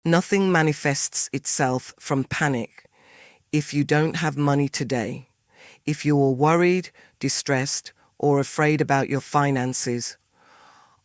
Nothing manifests itself from panic. If you don't have money today, if you're worried, distressed, or afraid about your finances,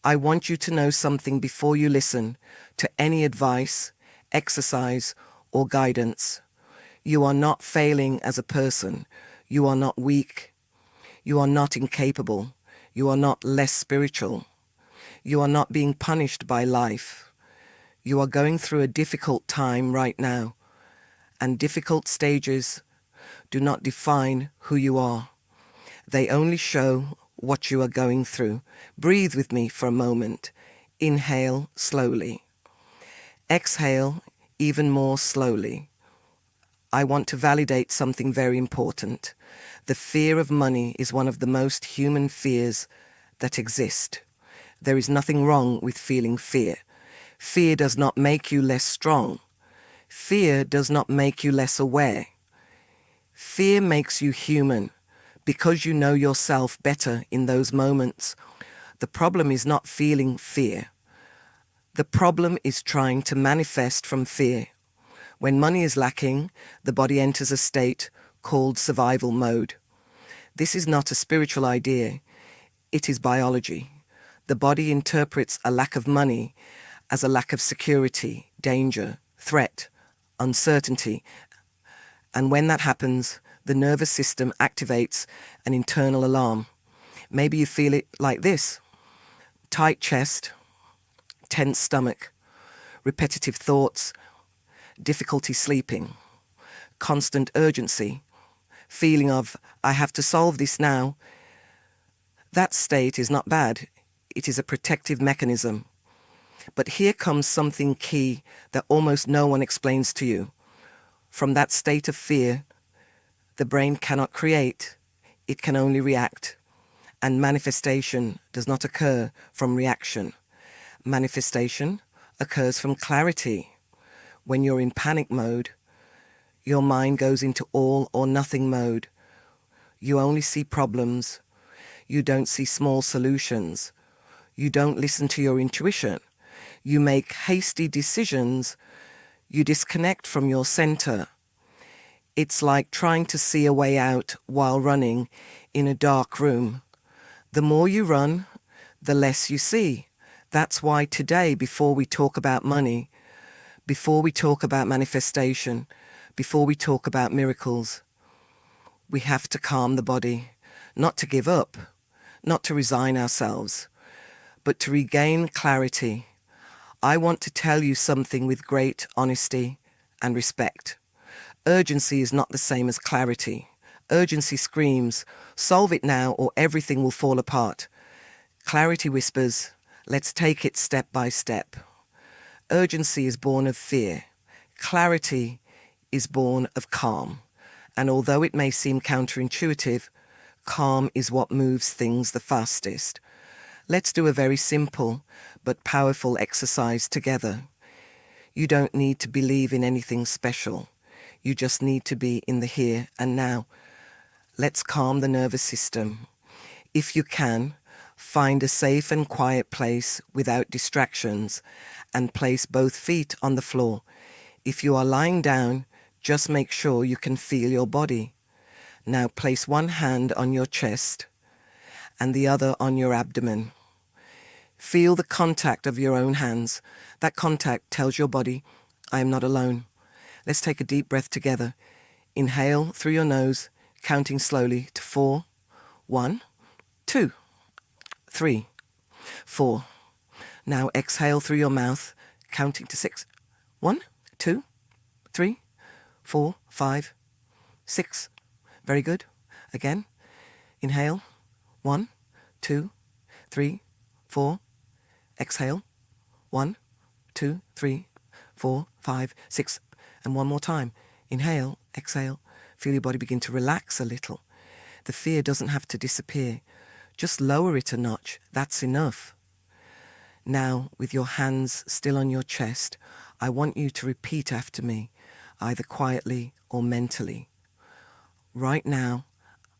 I want you to know something before you listen to any advice, exercise, or guidance. You are not failing as a person. You are not weak. You are not incapable. You are not less spiritual. You are not being punished by life. You are going through a difficult time right now, and difficult stages do not define who you are. They only show what you are going through. Breathe with me for a moment. Inhale slowly. Exhale even more slowly. I want to validate something very important. The fear of money is one of the most human fears that exist. There is nothing wrong with feeling fear. Fear does not make you less strong. Fear does not make you less aware. Fear makes you human because you know yourself better in those moments. The problem is not feeling fear. The problem is trying to manifest from fear. When money is lacking, the body enters a state called survival mode. This is not a spiritual idea. It is biology. The body interprets a lack of money as a lack of security, danger, threat, uncertainty. And when that happens, the nervous system activates an internal alarm. Maybe you feel it like this: tight chest, tense stomach, repetitive thoughts, difficulty sleeping, constant urgency, feeling of, I have to solve this now. That state is not bad. It is a protective mechanism. But here comes something key that almost no one explains to you. From that state of fear, the brain cannot create. It can only react. And manifestation does not occur from reaction. Manifestation occurs from clarity. When you're in panic mode, your mind goes into all or nothing mode. You only see problems. You don't see small solutions. You don't listen to your intuition. You make hasty decisions. You disconnect from your center. It's like trying to see a way out while running in a dark room. The more you run, the less you see. That's why today, before we talk about money, before we talk about manifestation, before we talk about miracles, we have to calm the body, not to give up, not to resign ourselves, but to regain clarity. I want to tell you something with great honesty and respect. Urgency is not the same as clarity. Urgency screams, solve it now or everything will fall apart. Clarity whispers, let's take it step by step. Urgency is born of fear. Clarity is born of calm. And although it may seem counterintuitive, calm is what moves things the fastest. Let's do a very simple but powerful exercise together. You don't need to believe in anything special. You just need to be in the here and now. Let's calm the nervous system. If you can, find a safe and quiet place without distractions and place both feet on the floor. If you are lying down, just make sure you can feel your body. Now place one hand on your chest and the other on your abdomen. Feel the contact of your own hands. That contact tells your body, I am not alone. Let's take a deep breath together. Inhale through your nose, counting slowly to 4. 1, 2, 3, 4. Now exhale through your mouth, counting to 6. 1, 2, 3, 4, 5, 6. Very good. Again. Inhale. 1, 2, 3, 4. Exhale. 1, 2, 3, 4, 5, 6. And one more time. Inhale, exhale. Feel your body begin to relax a little. The fear doesn't have to disappear. Just lower it a notch. That's enough. Now, with your hands still on your chest, I want you to repeat after me, either quietly or mentally. Right now,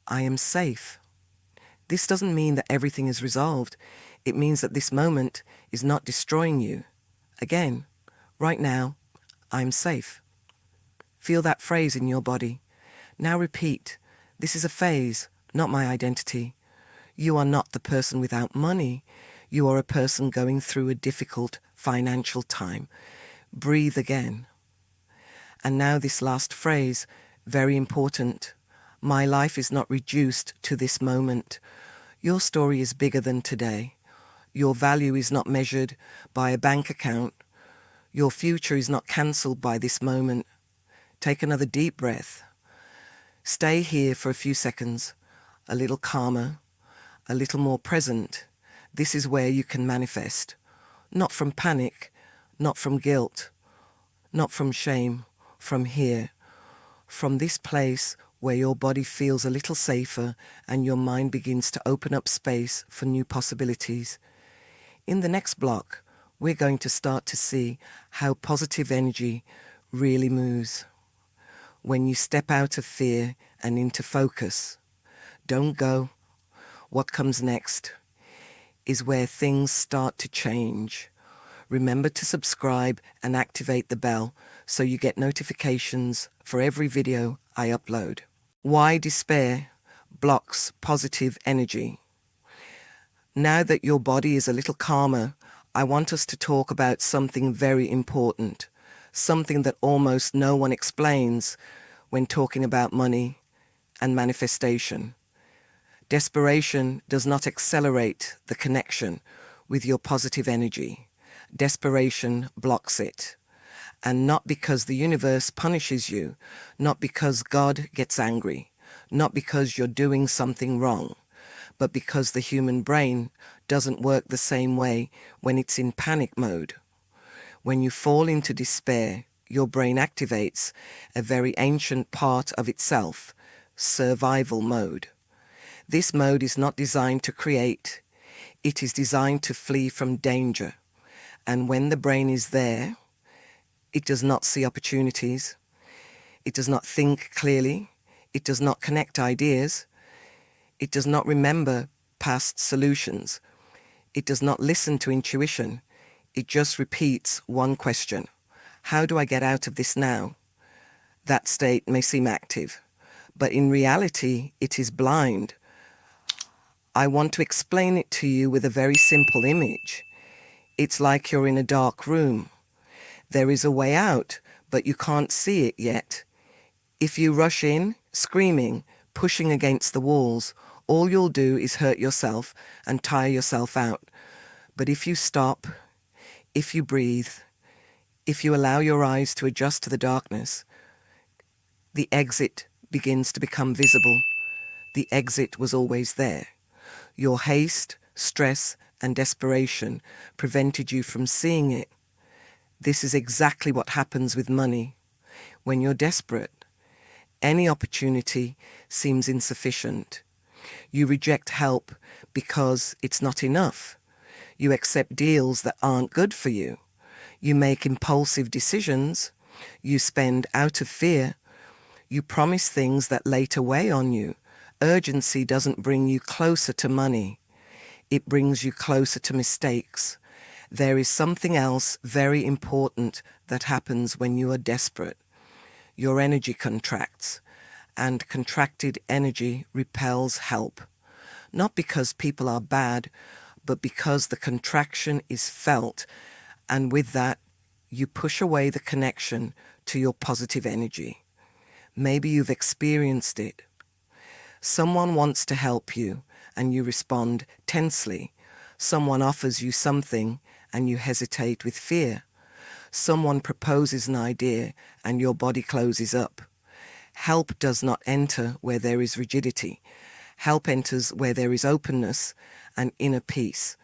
I am safe. This doesn't mean that everything is resolved. It means that this moment is not destroying you. Again, right now, I'm safe. Feel that phrase in your body. Now repeat, this is a phase, not my identity. You are not the person without money. You are a person going through a difficult financial time. Breathe again. And now this last phrase, very important. My life is not reduced to this moment. Your story is bigger than today. Your value is not measured by a bank account. Your future is not cancelled by this moment. Take another deep breath. Stay here for a few seconds, a little calmer, a little more present. This is where you can manifest. Not from panic, not from guilt, not from shame, from here. From this place where your body feels a little safer and your mind begins to open up space for new possibilities. In the next block, we're going to start to see how positive energy really moves. When you step out of fear and into focus, don't go. What comes next is where things start to change. Remember to subscribe and activate the bell so you get notifications for every video I upload. Why despair blocks positive energy? Now that your body is a little calmer, I want us to talk about something very important, something that almost no one explains when talking about money and manifestation. Desperation does not accelerate the connection with your positive energy. Desperation blocks it. And not because the universe punishes you, not because God gets angry, not because you're doing something wrong, but because the human brain doesn't work the same way when it's in panic mode. When you fall into despair, your brain activates a very ancient part of itself, survival mode. This mode is not designed to create, it is designed to flee from danger. And when the brain is there, it does not see opportunities, it does not think clearly, it does not connect ideas, it does not remember past solutions, it does not listen to intuition, it just repeats one question. How do I get out of this now? That state may seem active, but in reality it is blind. I want to explain it to you with a very simple image. It's like you're in a dark room. There is a way out, but you can't see it yet. If you rush in, screaming, pushing against the walls, all you'll do is hurt yourself and tire yourself out. But if you stop, if you breathe, if you allow your eyes to adjust to the darkness, the exit begins to become visible. The exit was always there. Your haste, stress, and desperation prevented you from seeing it. This is exactly what happens with money. When you're desperate, any opportunity seems insufficient. You reject help because it's not enough. You accept deals that aren't good for you. You make impulsive decisions. You spend out of fear. You promise things that later weigh on you. Urgency doesn't bring you closer to money. It brings you closer to mistakes. There is something else very important that happens when you are desperate. Your energy contracts, and contracted energy repels help. Not because people are bad, but because the contraction is felt, and with that, you push away the connection to your positive energy. Maybe you've experienced it. Someone wants to help you, and you respond tensely. Someone offers you something, and you hesitate with fear. Someone proposes an idea, and your body closes up. Help does not enter where there is rigidity. Help enters where there is openness and inner peace.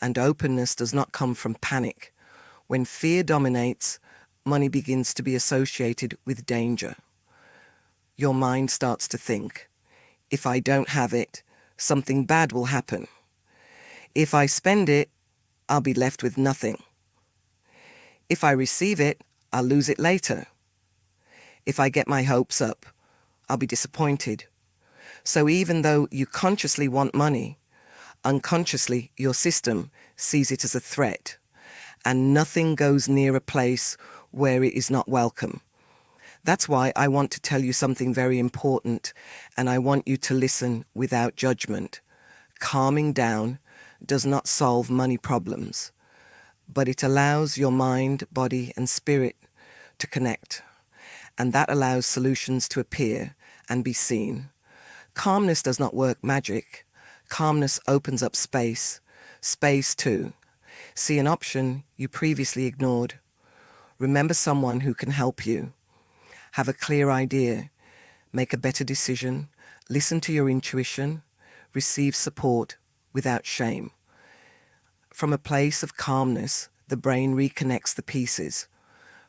And openness does not come from panic. When fear dominates, money begins to be associated with danger. Your mind starts to think, if I don't have it, something bad will happen. If I spend it, I'll be left with nothing. If I receive it, I'll lose it later. If I get my hopes up, I'll be disappointed. So even though you consciously want money, unconsciously your system sees it as a threat, and nothing goes near a place where it is not welcome. That's why I want to tell you something very important, and I want you to listen without judgment. Calming down does not solve money problems, but it allows your mind, body, and spirit to connect, and that allows solutions to appear and be seen. Calmness does not work magic. Calmness opens up space to see an option you previously ignored. Remember someone who can help you. Have a clear idea. Make a better decision. Listen to your intuition. Receive support without shame. From a place of calmness, the brain reconnects the pieces.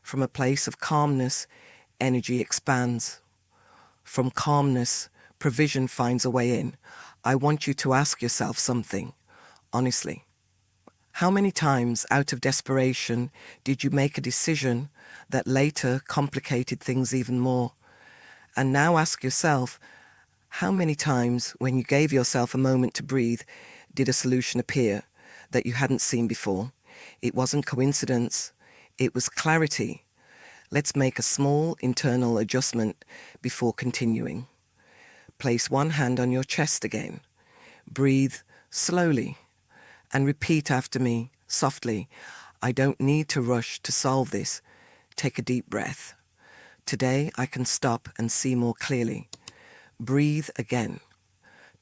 From a place of calmness, energy expands. From calmness, provision finds a way in. I want you to ask yourself something, honestly. How many times, out of desperation, did you make a decision that later complicated things even more? And now ask yourself, how many times, when you gave yourself a moment to breathe, did a solution appear that you hadn't seen before? It wasn't coincidence, it was clarity. Let's make a small internal adjustment before continuing. Place one hand on your chest again. Breathe slowly and repeat after me softly. I don't need to rush to solve this. Take a deep breath. Today I can stop and see more clearly. Breathe again.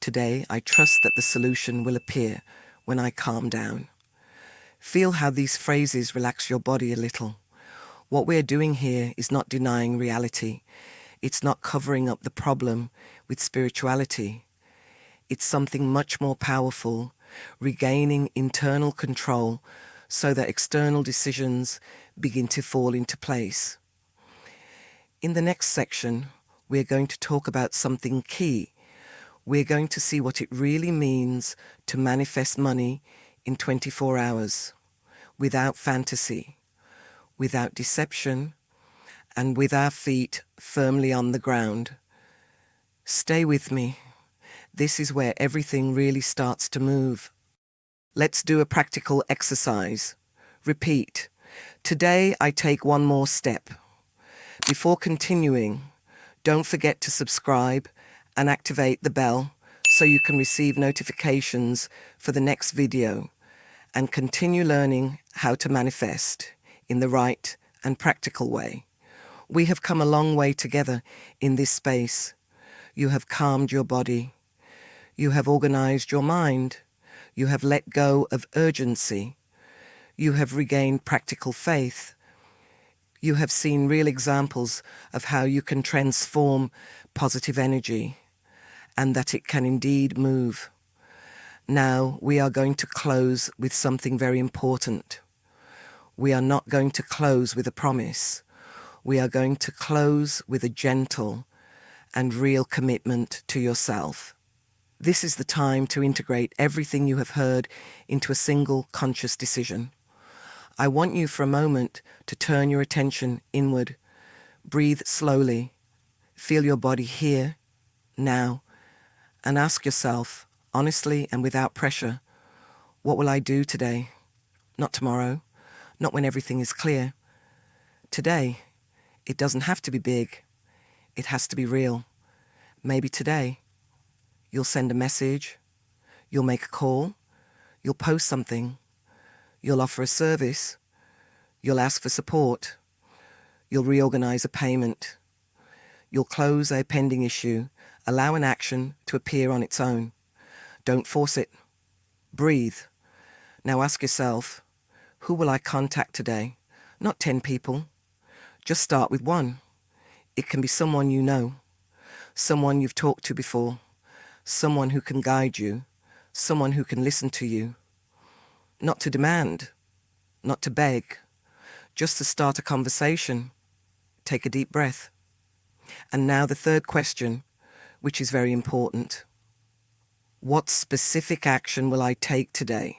Today I trust that the solution will appear when I calm down. Feel how these phrases relax your body a little. What we're doing here is not denying reality. It's not covering up the problem with spirituality. It's something much more powerful, regaining internal control so that external decisions begin to fall into place. In the next section, we're going to talk about something key. We're going to see what it really means to manifest money in 24 hours, without fantasy, without deception, and with our feet firmly on the ground. Stay with me. This is where everything really starts to move. Let's do a practical exercise. Repeat. Today I take one more step. Before continuing, don't forget to subscribe and activate the bell so you can receive notifications for the next video and continue learning how to manifest in the right and practical way. We have come a long way together in this space. You have calmed your body. You have organized your mind. You have let go of urgency. You have regained practical faith. You have seen real examples of how you can transform positive energy and that it can indeed move. Now we are going to close with something very important. We are not going to close with a promise. We are going to close with a gentle and real commitment to yourself. This is the time to integrate everything you have heard into a single conscious decision. I want you for a moment to turn your attention inward. Breathe slowly. Feel your body here, now, and ask yourself, honestly and without pressure, what will I do today? Not tomorrow, not when everything is clear. Today, it doesn't have to be big. It has to be real. Maybe today, you'll send a message, you'll make a call, you'll post something, you'll offer a service, you'll ask for support, you'll reorganize a payment, you'll close a pending issue, allow an action to appear on its own. Don't force it. Breathe. Now ask yourself, who will I contact today? Not 10 people. Just start with one. It can be someone you know, someone you've talked to before, someone who can guide you, someone who can listen to you. Not to demand, not to beg, just to start a conversation. Take a deep breath. And now the third question, which is very important. What specific action will I take today?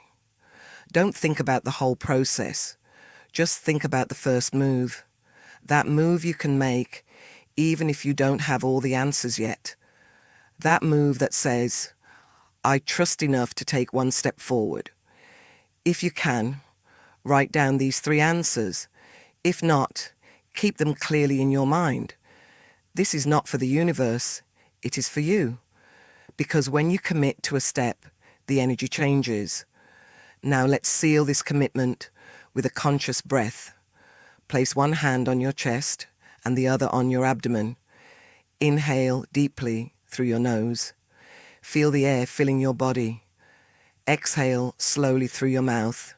Don't think about the whole process. Just think about the first move. That move you can make even if you don't have all the answers yet. That move that says, I trust enough to take one step forward. If you can, write down these 3 answers. If not, Keep them clearly in your mind. This is not for the universe, it is for you. Because when you commit to a step, the energy changes. Now let's seal this commitment with a conscious breath. Place one hand on your chest and the other on your abdomen. Inhale deeply through your nose. Feel the air filling your body. Exhale slowly through your mouth.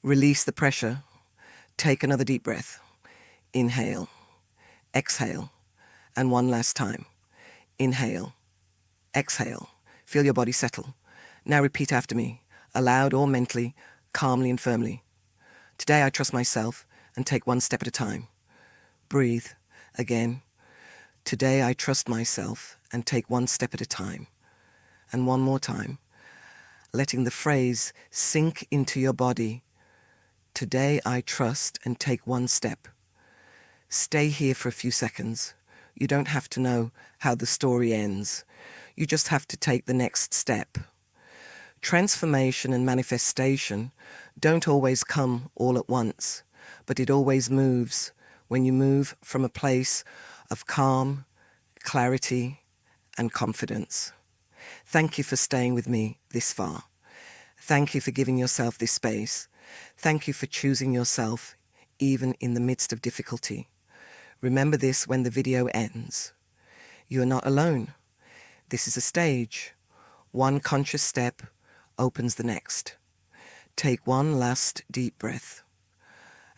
Release the pressure. Take another deep breath. Inhale. Exhale. And one last time. Inhale. Exhale. Feel your body settle. Now repeat after me, aloud or mentally, calmly and firmly. Today I trust myself and take one step at a time. Breathe. Again. Today I trust myself and take one step at a time. And one more time, letting the phrase sink into your body. Today I trust and take one step. Stay here for a few seconds. You don't have to know how the story ends. You just have to take the next step. Transformation and manifestation don't always come all at once, but it always moves when you move from a place of calm, clarity, and confidence. Thank you for staying with me this far. Thank you for giving yourself this space. Thank you for choosing yourself even in the midst of difficulty. Remember this when the video ends. You are not alone. This is a stage. One conscious step opens the next. Take one last deep breath.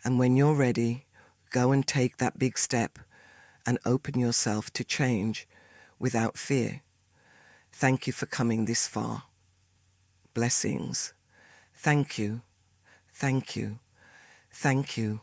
And when you're ready, go and take that big step and open yourself to change without fear. Thank you for coming this far. Blessings. Thank you. Thank you. Thank you.